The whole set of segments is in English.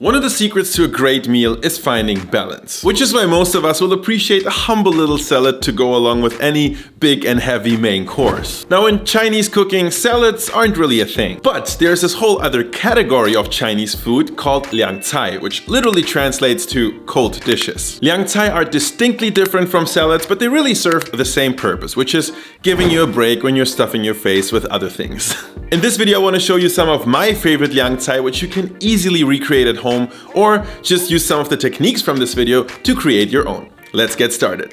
One of the secrets to a great meal is finding balance, which is why most of us will appreciate a humble little salad to go along with any big and heavy main course. Now in Chinese cooking, salads aren't really a thing, but there's this whole other category of Chinese food called Liang Cai, which literally translates to cold dishes. Liang Cai are distinctly different from salads, but they really serve the same purpose, which is giving you a break when you're stuffing your face with other things. In this video I want to show you some of my favorite Liang Cai, which you can easily recreate at home, or just use some of the techniques from this video to create your own. Let's get started.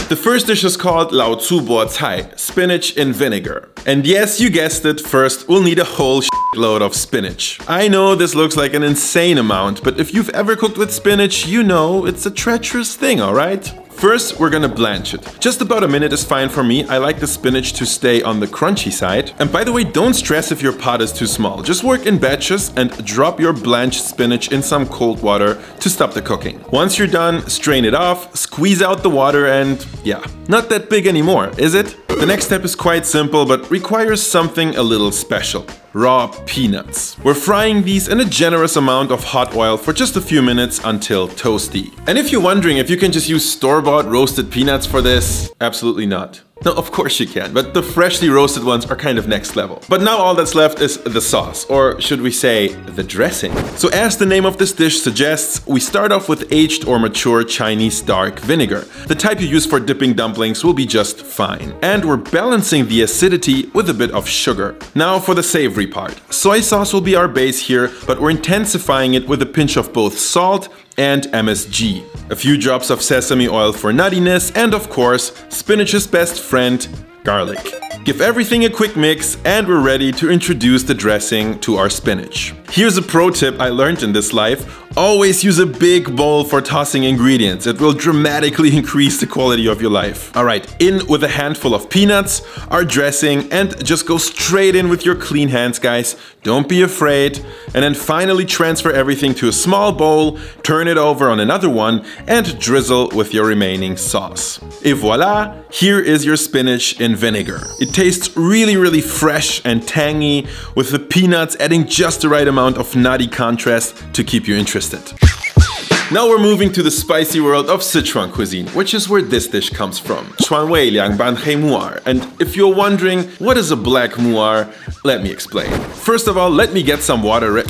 The first dish is called laozu菠菜, spinach in vinegar. And yes, you guessed it, first we'll need a whole load of spinach. I know this looks like an insane amount, but if you've ever cooked with spinach, you know it's a treacherous thing, alright? First, we're gonna blanch it. Just about a minute is fine for me. I like the spinach to stay on the crunchy side. And by the way, don't stress if your pot is too small. Just work in batches and drop your blanched spinach in some cold water to stop the cooking. Once you're done, strain it off, squeeze out the water, and yeah, not that big anymore, is it? The next step is quite simple, but requires something a little special. Raw peanuts. We're frying these in a generous amount of hot oil for just a few minutes until toasty. And if you're wondering if you can just use store-bought roasted peanuts for this, absolutely not. No, of course you can, but the freshly roasted ones are kind of next level. But now all that's left is the sauce, or should we say, the dressing. So as the name of this dish suggests, we start off with aged or mature Chinese dark vinegar. The type you use for dipping dumplings will be just fine. And we're balancing the acidity with a bit of sugar. Now for the savory part. Soy sauce will be our base here, but we're intensifying it with a pinch of both salt and MSG. A few drops of sesame oil for nuttiness, and of course, spinach's best friend, garlic. Give everything a quick mix and we're ready to introduce the dressing to our spinach. Here's a pro tip I learned in this life. Always use a big bowl for tossing ingredients. It will dramatically increase the quality of your life. Alright, in with a handful of peanuts, our dressing, and just go straight in with your clean hands, guys. Don't be afraid. And then finally transfer everything to a small bowl, turn it over on another one, and drizzle with your remaining sauce. Et voila, here is your spinach in vinegar. It tastes really fresh and tangy, with the peanuts adding just the right amount of nutty contrast to keep you interested. Now we're moving to the spicy world of Sichuan cuisine, which is where this dish comes from.川味凉拌黑木耳. And if you're wondering, what is a black muar? Let me explain. First of all, let me get some water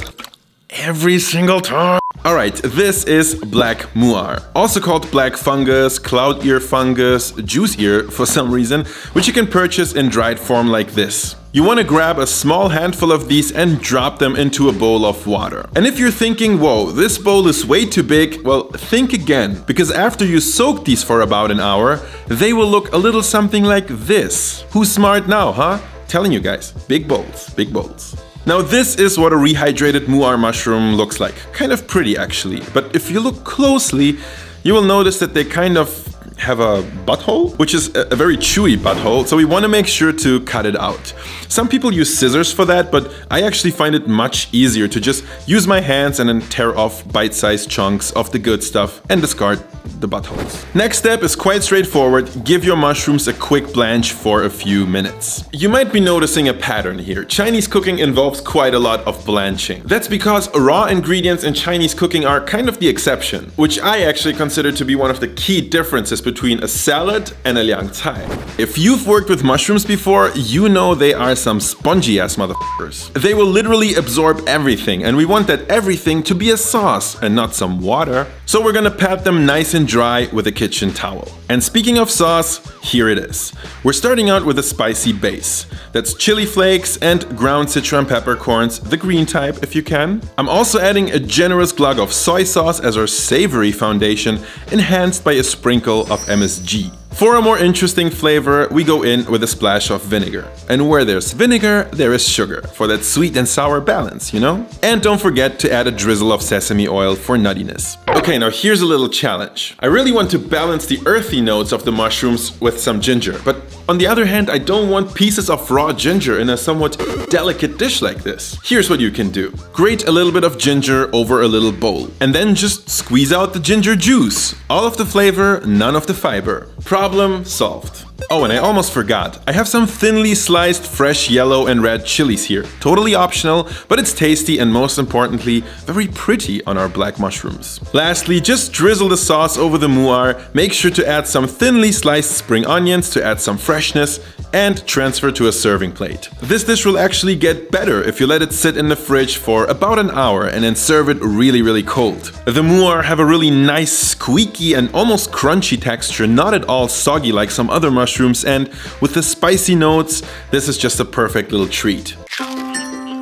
every single time. Alright, this is black muar, also called black fungus, cloud ear fungus, juice ear for some reason, which you can purchase in dried form like this. You want to grab a small handful of these and drop them into a bowl of water. And if you're thinking, whoa, this bowl is way too big, well, think again, because after you soak these for about an hour, they will look a little something like this. Who's smart now, huh? Telling you guys, big bowls, big bowls. Now this is what a rehydrated muar mushroom looks like. Kind of pretty actually, but if you look closely, you will notice that they kind of have a butthole, which is a very chewy butthole, so we want to make sure to cut it out. Some people use scissors for that, but I actually find it much easier to just use my hands and then tear off bite-sized chunks of the good stuff and discard the buttholes. Next step is quite straightforward. Give your mushrooms a quick blanch for a few minutes. You might be noticing a pattern here. Chinese cooking involves quite a lot of blanching. That's because raw ingredients in Chinese cooking are kind of the exception, which I actually consider to be one of the key differences between a salad and a Liang Cai. If you've worked with mushrooms before, you know they are some spongy ass motherfuckers. They will literally absorb everything, and we want that everything to be a sauce and not some water. So we're gonna pat them nice and dry with a kitchen towel. And speaking of sauce, here it is. We're starting out with a spicy base. That's chili flakes and ground Sichuan peppercorns, the green type if you can. I'm also adding a generous glug of soy sauce as our savory foundation, enhanced by a sprinkle of MSG. For a more interesting flavor, we go in with a splash of vinegar. And where there's vinegar, there is sugar, for that sweet and sour balance, you know? And don't forget to add a drizzle of sesame oil for nuttiness. Okay, now here's a little challenge. I really want to balance the earthy notes of the mushrooms with some ginger, but on the other hand, I don't want pieces of raw ginger in a somewhat delicate dish like this. Here's what you can do. Grate a little bit of ginger over a little bowl, and then just squeeze out the ginger juice. All of the flavor, none of the fiber. Problem solved. Oh, and I almost forgot. I have some thinly sliced fresh yellow and red chilies here. Totally optional, but it's tasty and most importantly, very pretty on our black mushrooms. Lastly, just drizzle the sauce over the muar, make sure to add some thinly sliced spring onions to add some freshness, and transfer to a serving plate. This dish will actually get better if you let it sit in the fridge for about an hour and then serve it really cold. The muar have a really nice squeaky and almost crunchy texture, not at all soggy like some other mushrooms, and with the spicy notes, this is just a perfect little treat.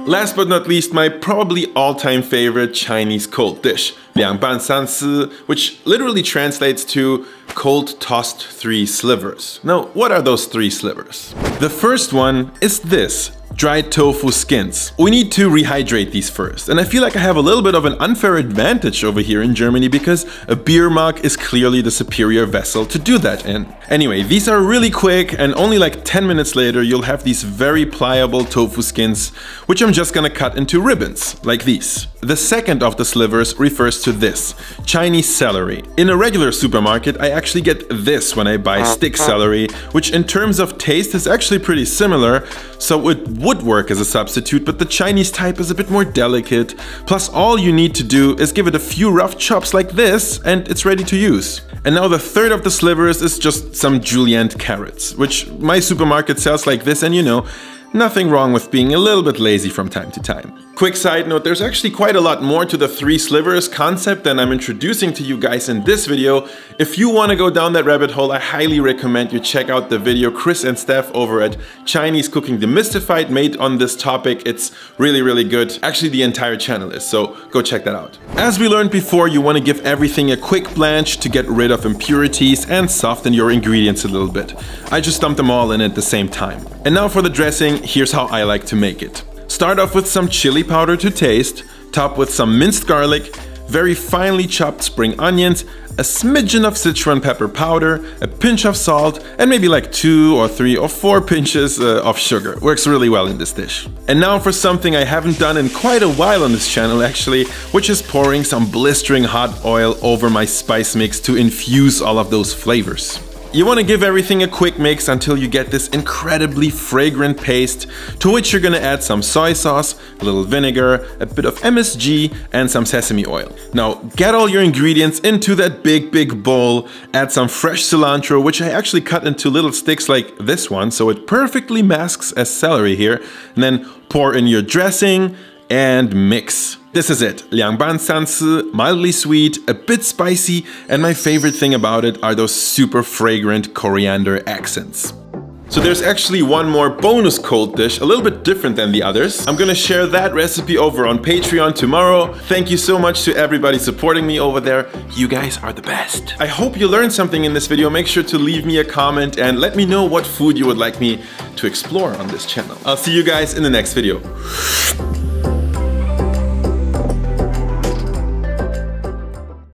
Last but not least, my probably all-time favorite Chinese cold dish, Yangban Sansa, which literally translates to cold tossed 3 slivers. Now, what are those 3 slivers? The first one is this. Dried tofu skins. We need to rehydrate these first, and I feel like I have a little bit of an unfair advantage over here in Germany because a beer mug is clearly the superior vessel to do that in. Anyway, these are really quick and only like 10 minutes later you'll have these very pliable tofu skins, which I'm just gonna cut into ribbons, like these. The second of the slivers refers to this, Chinese celery. In a regular supermarket, I actually get this when I buy stick celery, which in terms of taste is actually pretty similar, so it would work as a substitute, but the Chinese type is a bit more delicate. Plus, all you need to do is give it a few rough chops like this, and it's ready to use. And now the third of the slivers is just some julienne carrots, which my supermarket sells like this, and you know, nothing wrong with being a little bit lazy from time to time. Quick side note, there's actually quite a lot more to the 3 slivers concept than I'm introducing to you guys in this video. If you want to go down that rabbit hole, I highly recommend you check out the video Chris and Steph over at Chinese Cooking Demystified made on this topic. It's really good. Actually, the entire channel is, so go check that out. As we learned before, you want to give everything a quick blanch to get rid of impurities and soften your ingredients a little bit. I just dumped them all in at the same time. And now for the dressing, here's how I like to make it. Start off with some chili powder to taste, top with some minced garlic, very finely chopped spring onions, a smidgen of Sichuan pepper powder, a pinch of salt, and maybe like 2 or 3 or 4 pinches of sugar. Works really well in this dish. And now for something I haven't done in quite a while on this channel actually, which is pouring some blistering hot oil over my spice mix to infuse all of those flavors. You want to give everything a quick mix until you get this incredibly fragrant paste, to which you're gonna add some soy sauce, a little vinegar, a bit of MSG, and some sesame oil. Now, get all your ingredients into that big bowl, add some fresh cilantro, which I actually cut into little sticks like this one, so it perfectly masks as celery here, and then pour in your dressing and mix. This is it, Yangban Sansa, mildly sweet, a bit spicy, and my favorite thing about it are those super fragrant coriander accents. So there's actually one more bonus cold dish, a little bit different than the others. I'm gonna share that recipe over on Patreon tomorrow. Thank you so much to everybody supporting me over there. You guys are the best. I hope you learned something in this video. Make sure to leave me a comment and let me know what food you would like me to explore on this channel. I'll see you guys in the next video.